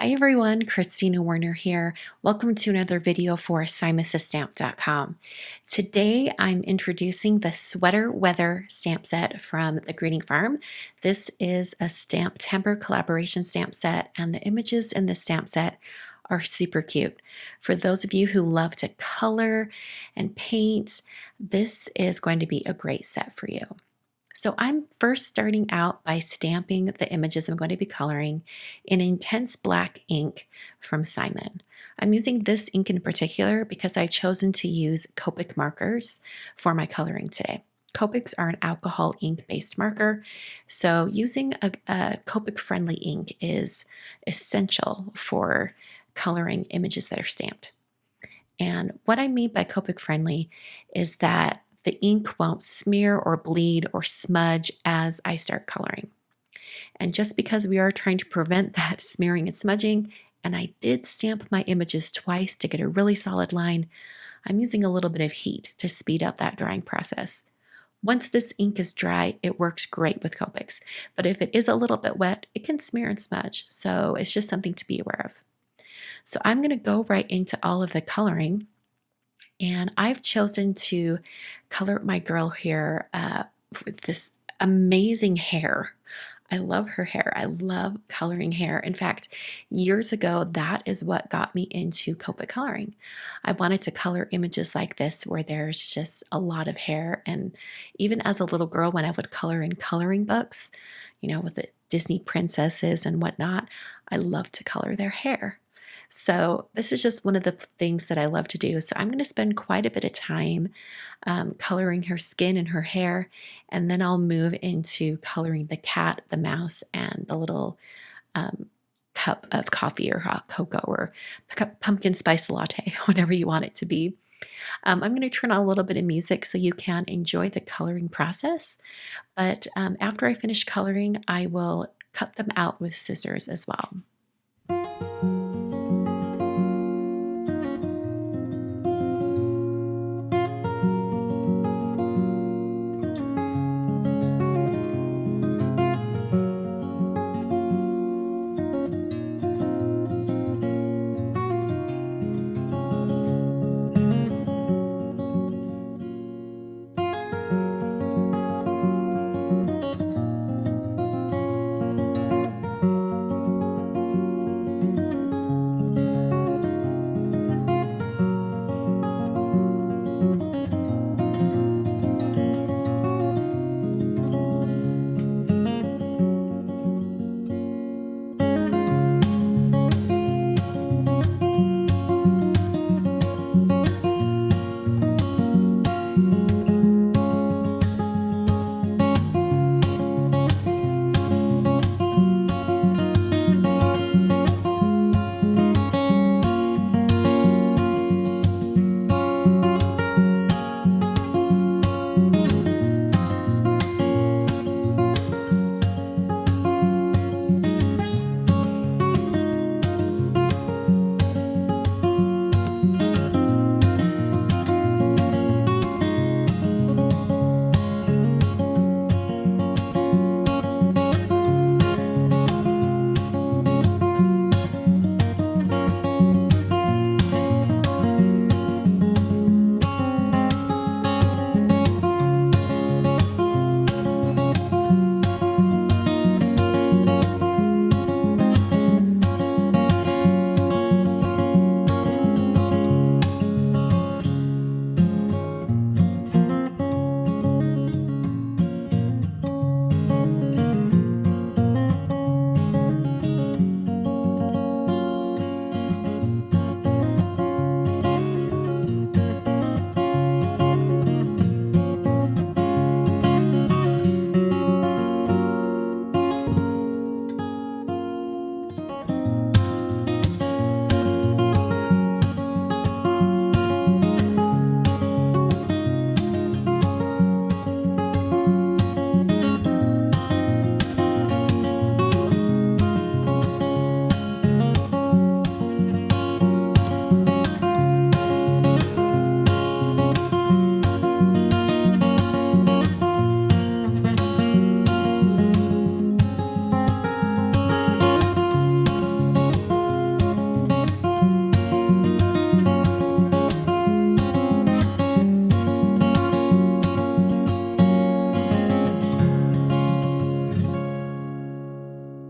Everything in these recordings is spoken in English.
Hi everyone, Kristina Werner here. Welcome to another video for SimonsStamp.com. Today I'm introducing the Sweater Weather stamp set from the Greeting Farm. This is a STAMPtember collaboration stamp set, and the images in the stamp set are super cute. For those of you who love to color and paint, this is going to be a great set for you. So I'm first starting out by stamping the images I'm going to be coloring in intense black ink from Simon. I'm using this ink in particular because I've chosen to use Copic Markers for my coloring today. Copics are an alcohol ink-based marker, so using a Copic-friendly ink is essential for coloring images that are stamped. And what I mean by Copic-friendly is that the ink won't smear or bleed or smudge as I start coloring. And just because we are trying to prevent that smearing and smudging, and I did stamp my images twice to get a really solid line, I'm using a little bit of heat to speed up that drying process. Once this ink is dry, it works great with Copics, but if it is a little bit wet, it can smear and smudge, so it's just something to be aware of. So I'm going to go right into all of the coloring. And I've chosen to color my girl here with this amazing hair. I love her hair. I love coloring hair. In fact, years ago, that is what got me into Copic coloring. I wanted to color images like this where there's just a lot of hair. And even as a little girl, when I would color in coloring books, with the Disney princesses and whatnot, I love to color their hair. So this is just one of the things that I love to do. So I'm going to spend quite a bit of time coloring her skin and her hair, and then I'll move into coloring the cat, the mouse, and the little cup of coffee or hot cocoa or pumpkin spice latte, whatever you want it to be. I'm going to turn on a little bit of music so you can enjoy the coloring process. But after I finish coloring, I will cut them out with scissors as well.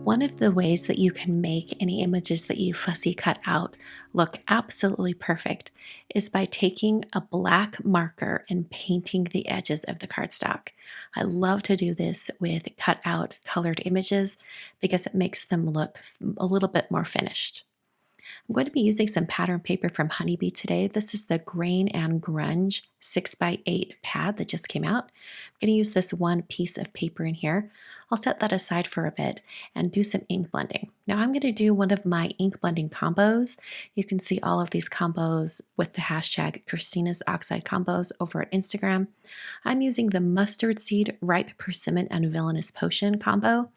One of the ways that you can make any images that you fussy cut out look absolutely perfect is by taking a black marker and painting the edges of the cardstock. I love to do this with cut out colored images because it makes them look a little bit more finished. I'm going to be using some pattern paper from Honeybee today. This is the Grain and Grunge 6x8 pad that just came out. I'm going to use this one piece of paper in here. I'll set that aside for a bit and do some ink blending. Now I'm going to do one of my ink blending combos. You can see all of these combos with the hashtag Kristina's Oxide Combos over at Instagram. I'm using the Mustard Seed, Ripe Persimmon, and Villainous Potion combo.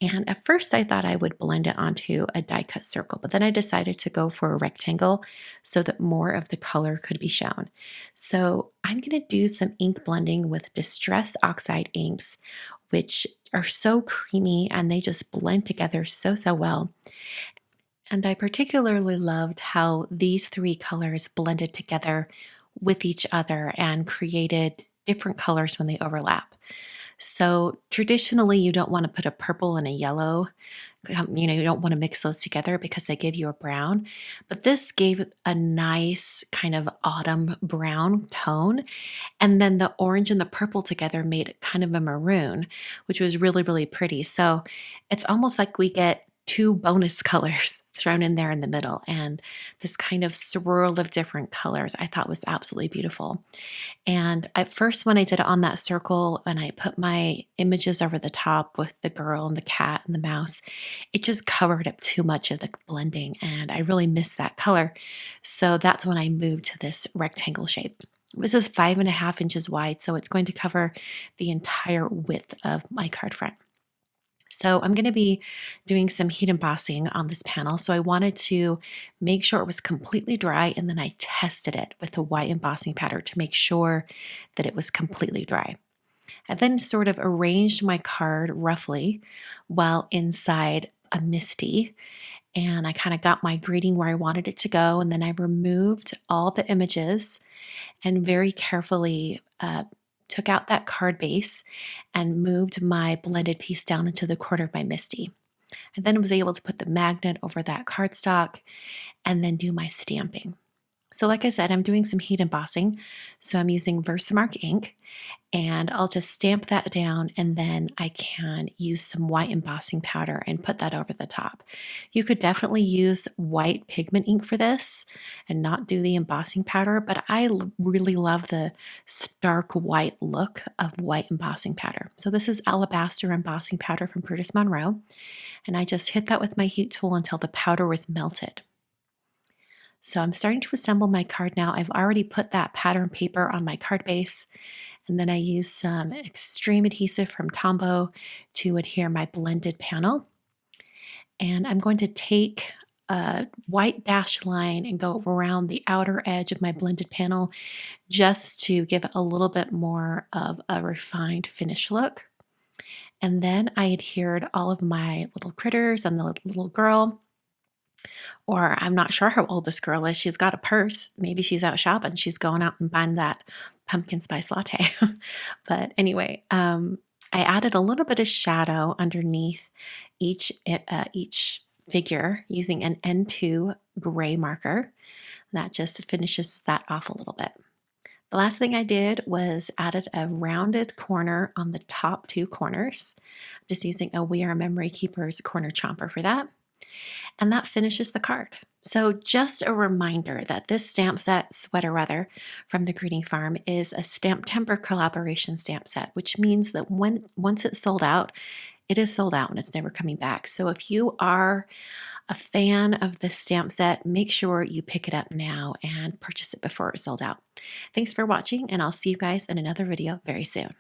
And at first I thought I would blend it onto a die cut circle, but then I decided to go for a rectangle so that more of the color could be shown. So I'm going to do some ink blending with Distress Oxide inks, which are so creamy and they just blend together so well. And I particularly loved how these three colors blended together with each other and created different colors when they overlap. So traditionally, you don't want to put a purple and a yellow. You don't want to mix those together because they give you a brown. But this gave a nice kind of autumn brown tone. And then the orange and the purple together made it kind of a maroon, which was really pretty. So it's almost like we get two bonus colors thrown in there in the middle, and this kind of swirl of different colors I thought was absolutely beautiful. And at first when I did it on that circle and I put my images over the top with the girl and the cat and the mouse, it just covered up too much of the blending and I really missed that color. So that's when I moved to this rectangle shape. This is 5.5 inches wide, so it's going to cover the entire width of my card front. So I'm going to be doing some heat embossing on this panel. So I wanted to make sure it was completely dry, and then I tested it with a white embossing powder to make sure that it was completely dry. I then sort of arranged my card roughly while inside a MISTI, and I kind of got my greeting where I wanted it to go, and then I removed all the images and very carefully took out that card base and moved my blended piece down into the corner of my MISTI. I then was able to put the magnet over that cardstock and then do my stamping. So like I said, I'm doing some heat embossing. So I'm using Versamark ink, and I'll just stamp that down, and then I can use some white embossing powder and put that over the top. You could definitely use white pigment ink for this and not do the embossing powder, but I really love the stark white look of white embossing powder. So this is Alabaster embossing powder from Curtis Monroe, and I just hit that with my heat tool until the powder was melted. So I'm starting to assemble my card now. I've already put that pattern paper on my card base, and then I used some extreme adhesive from Tombow to adhere my blended panel. And I'm going to take a white dash line and go around the outer edge of my blended panel just to give it a little bit more of a refined finish look. And then I adhered all of my little critters and the little girl. Or I'm not sure how old this girl is. She's got a purse. Maybe she's out shopping. She's going out and buying that pumpkin spice latte. But anyway, I added a little bit of shadow underneath each figure using an N2 gray marker. That just finishes that off a little bit. The last thing I did was added a rounded corner on the top two corners. I'm just using a We Are Memory Keepers corner chomper for that. And that finishes the card. So just a reminder that this stamp set, Sweater Weather, from the Greeting Farm is a STAMPtember collaboration stamp set, which means that once it's sold out, it is sold out and it's never coming back. So if you are a fan of this stamp set, make sure you pick it up now and purchase it before it's sold out. Thanks for watching, and I'll see you guys in another video very soon.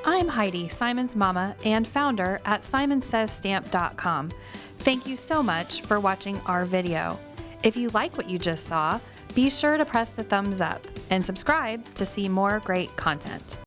I'm Heidi, Simon's mama and founder at SimonsSaysStamp.com. Thank you so much for watching our video. If you like what you just saw, be sure to press the thumbs up and subscribe to see more great content.